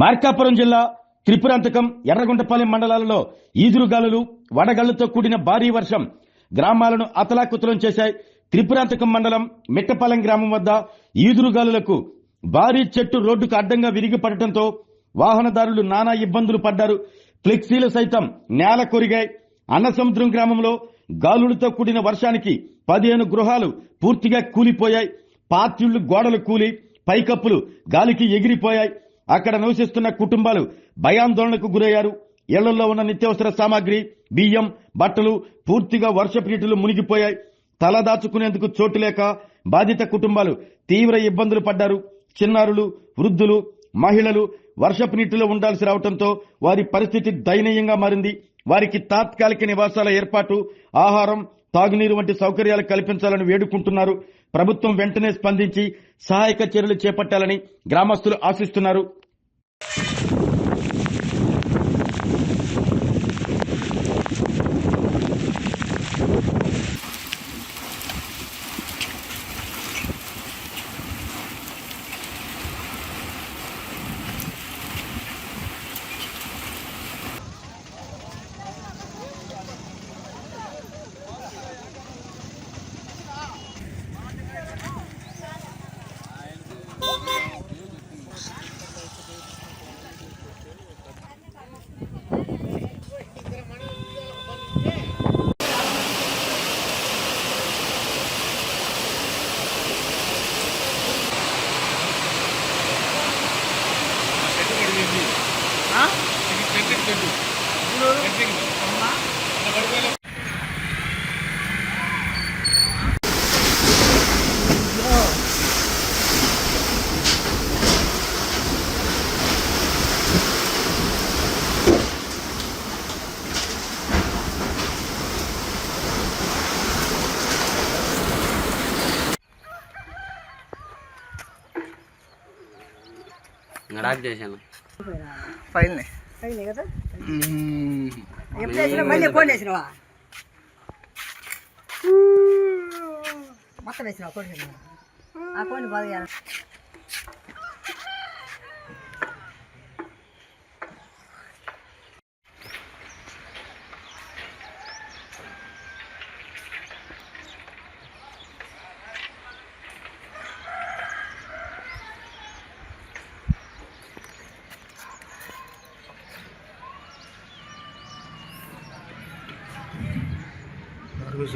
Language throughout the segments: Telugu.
మార్కాపురం జిల్లా త్రిపురాంతకం ఎర్రగుంటపాలెం మండలాలలో ఈదురుగాలులు వడగళ్లతో కూడిన భారీ వర్షం గ్రామాలను అతలాకుతలం చేశాయి. త్రిపురాంతకం మండలం మిట్టపాలెం గ్రామం వద్ద ఈదురుగాలులకు భారీ చెట్టు రోడ్డుకు అడ్డంగా విరిగి పడటంతో వాహనదారులు నానా ఇబ్బందులు పడ్డారు. ఫ్లెక్సీలు సైతం నేల కొరిగాయి. అన్నసముద్రం గ్రామంలో గాలులతో కూడిన వర్షానికి 15 గృహాలు పూర్తిగా కూలిపోయాయి. పాత్రిళ్లు గోడలు కూలి పైకప్పులు గాలికి ఎగిరిపోయాయి. అక్కడ నివసిస్తున్న కుటుంబాలు భయాందోళనకు గురయ్యారు. ఇళ్లలో ఉన్న నిత్యావసర సామాగ్రి, బియ్యం, బట్టలు పూర్తిగా వర్షపు నీటిలో మునిగిపోయాయి. తలదాచుకునేందుకు చోటు లేక బాధిత కుటుంబాలు తీవ్ర ఇబ్బందులు పడ్డారు. చిన్నారులు, వృద్ధులు, మహిళలు వర్షపు నీటిలో ఉండాల్సి రావడంతో వారి పరిస్థితి దయనీయంగా మారింది. వారికి తాత్కాలిక నివాసాల ఏర్పాటు, ఆహారం, తాగునీరు వంటి సౌకర్యాలు కల్పించాలని వేడుకుంటున్నారు. ప్రభుత్వం వెంటనే స్పందించి సహాయక చర్యలు చేపట్టాలని గ్రామస్తులు ఆశిస్తున్నారు. రాక్ చేశాను ఫైన్ కదా మళ్ళీ ఫోన్ వేసినవా మొత్తం వేసినావా ఫోన్ వేసినవా ఆ ఫోన్ బాగా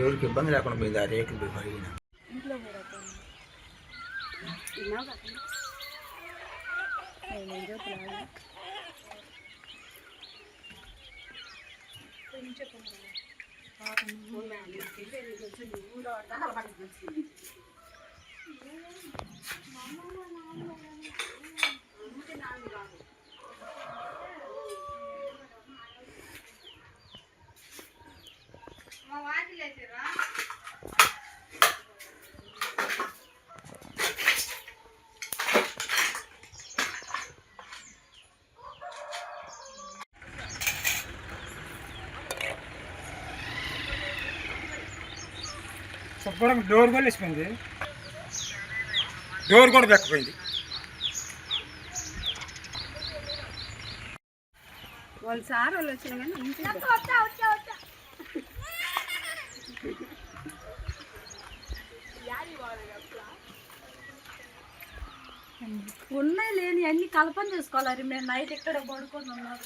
ఎవరికి ఇబ్బంది లేకుండా పోయింది. ఆ రేట్లు పోయి మరిగిన శుభ్రం డోర్ కూడా వేసిపోయింది. డోర్ కూడా దక్కిపోయింది. వాళ్ళు సార్ వాళ్ళు వచ్చిన కానీ ఉన్నాయి లేని అన్ని కల్పన చేసుకోవాలి. మేము నైట్ ఎక్కడ పడుకొని ఉన్నారు.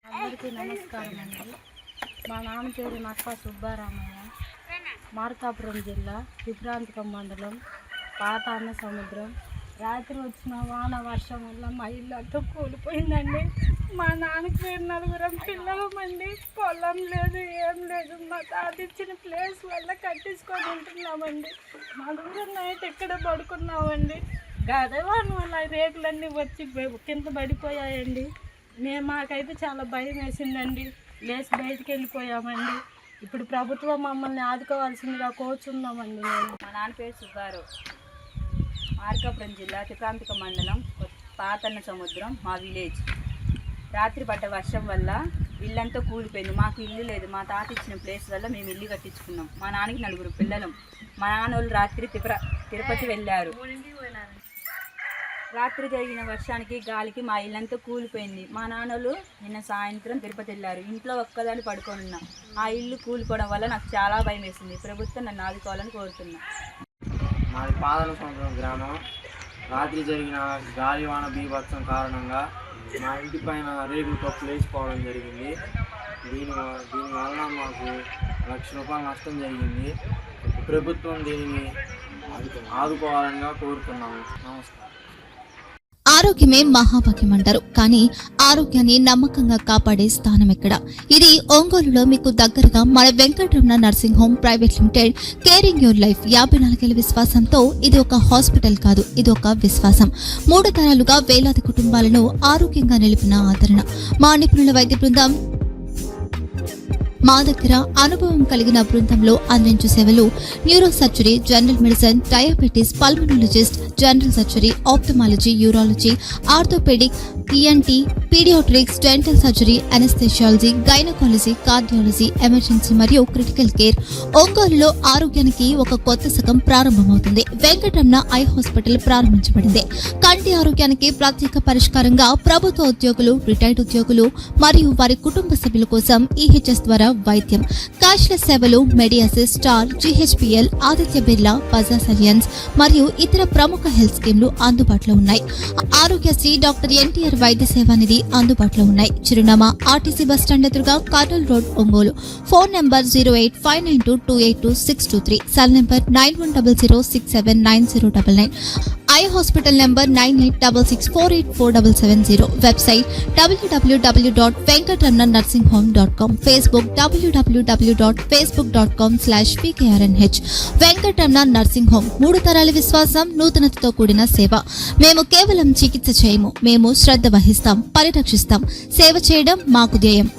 అందరికీ నమస్కారం అండి. మా నాన్న పేరు నక్కా సుబ్బారామయ్య. మార్కాపురం జిల్లా త్రిపురాంతకం మండలం పాత అన్న సముద్రం. రాత్రి వచ్చిన వాన వర్షం వల్ల మా ఇల్లు అంతా కూలిపోయిందండి. మా నాన్నకి పేరు 4 పిల్లలమండి. పొలం లేదు, ఏం లేదు. మా తాత ఇచ్చిన ప్లేస్ వల్ల కట్టించుకొని ఉంటున్నామండి. 4 నైట్ ఎక్కడ పడుకున్నామండి. గదవాని వల్ల రేకులన్నీ వచ్చి కింద పడిపోయాయండి. మాకైతే చాలా భయం వేసిందండి. లేచి బయటికి వెళ్ళిపోయామండి. ఇప్పుడు ప్రభుత్వం మమ్మల్ని ఆదుకోవాల్సిందిగా కోరుచున్నామండి. మా నాన్న పేరు సుబ్బారావు, మార్కాపురం జిల్లా త్రిప్రాంతక మండలం పాతన్న సముద్రం మా విలేజ్. రాత్రి పడ్డ వర్షం వల్ల ఇల్లంతా కూలిపోయింది. మాకు ఇల్లు లేదు. మా తాత ఇచ్చిన ప్లేస్ వల్ల మేము ఇల్లు కట్టించుకున్నాం. మా నాన్నకి 4 పిల్లలం. మా నాన్న వాళ్ళు రాత్రి తిరుపతి వెళ్ళారు. రాత్రి జరిగిన వర్షానికి గాలికి మా ఇల్లంతా కూలిపోయింది. మా నాన్నలు నిన్న సాయంత్రం తిరుపతి వెళ్ళారు. ఇంట్లో ఒక్కదాన్ని పడుకొని ఉన్నాం. ఆ ఇల్లు కూలిపోవడం వల్ల నాకు చాలా భయం వేసింది. ప్రభుత్వం నన్ను ఆదుకోవాలని కోరుతున్నా. మాది పాదన సముద్రం గ్రామం. రాత్రి జరిగిన గాలివాన బీభత్సం కారణంగా మా ఇంటి పైన రేగులు కప్పులు వేసిపోవడం జరిగింది. దీనివల్ల మాకు ₹1,00,000 నష్టం జరిగింది. ప్రభుత్వం దీనిని ఆదుకోవాలని కోరుతున్నాము. నమస్కారం. ఆరోగ్యమే మహాభాగ్యం అంటారు, కానీ ఆరోగ్యాన్ని నమ్మకంగా కాపాడే స్థానం ఎక్కడ? ఇది ఒంగోలులో మీకు దగ్గరగా మన Venkataramana nursing home private limited. Caring your life 54 ఏళ్ల విశ్వాసంతో ఇది ఒక హాస్పిటల్ కాదు, ఇది ఒక విశ్వాసం. 3 తరాలుగా వేలాది కుటుంబాలను ఆరోగ్యంగా నిలిపిన ఆదరణ. మా నిపుణుల వైద్య బృందం మా దగ్గర అనుభవం కలిగిన బృందంలో అందించే సేవలు neuro surgery, general medicine, diabetes, pulmonologist, general surgery, ophthalmology, urology, orthopaedic, ENT, paediatrics, dental surgery, anaesthesiology, gynaecology, cardiology, emergency మరియు క్రిటికల్ కేర్. ఒంగోలులో ఆరోగ్యానికి ఒక కొత్త శకం ప్రారంభమవుతుంది. వెంకటరమణ ఐ హాస్పిటల్ ప్రారంభించబడింది. కంటి ఆరోగ్యానికి ప్రత్యేక పరిష్కారంగా ప్రభుత్వ ఉద్యోగులు, రిటైర్డ్ ఉద్యోగులు మరియు వారి కుటుంబ సభ్యుల కోసం EHS ద్వారా వైద్యం, క్యాష్లెస్ సేవలు, MediAssist, Star, GHPL, Aditya Birla, Bajaj Allianz మరియు ఇతర ప్రముఖ హెల్త్ స్కీమ్లు అందుబాటులో ఉన్నాయి. ఆరోగ్యశ్రీ, డాక్టర్ NTR వైద్య సేవా నిధి అందుబాటులో ఉన్నాయి. చిరునామా RTC బస్టాండ్ ఎదురుగా, Kurnool road, Ongole. Phone number 08592282623, cell number 9100679099, eye hospital number 9866484770, website www.venkatramananursinghome.com, Facebook www.facebook.com/VKRNH. Venkataramana nursing home, 3 తరాల విశ్వాసం, నూతనతతో కూడిన సేవ. మేము కేవలం చికిత్స చేయము, మేము శ్రద్ధ వహిస్తాం, పరిరక్షిస్తాం. సేవ చేయడం మాకు ధ్యేయం.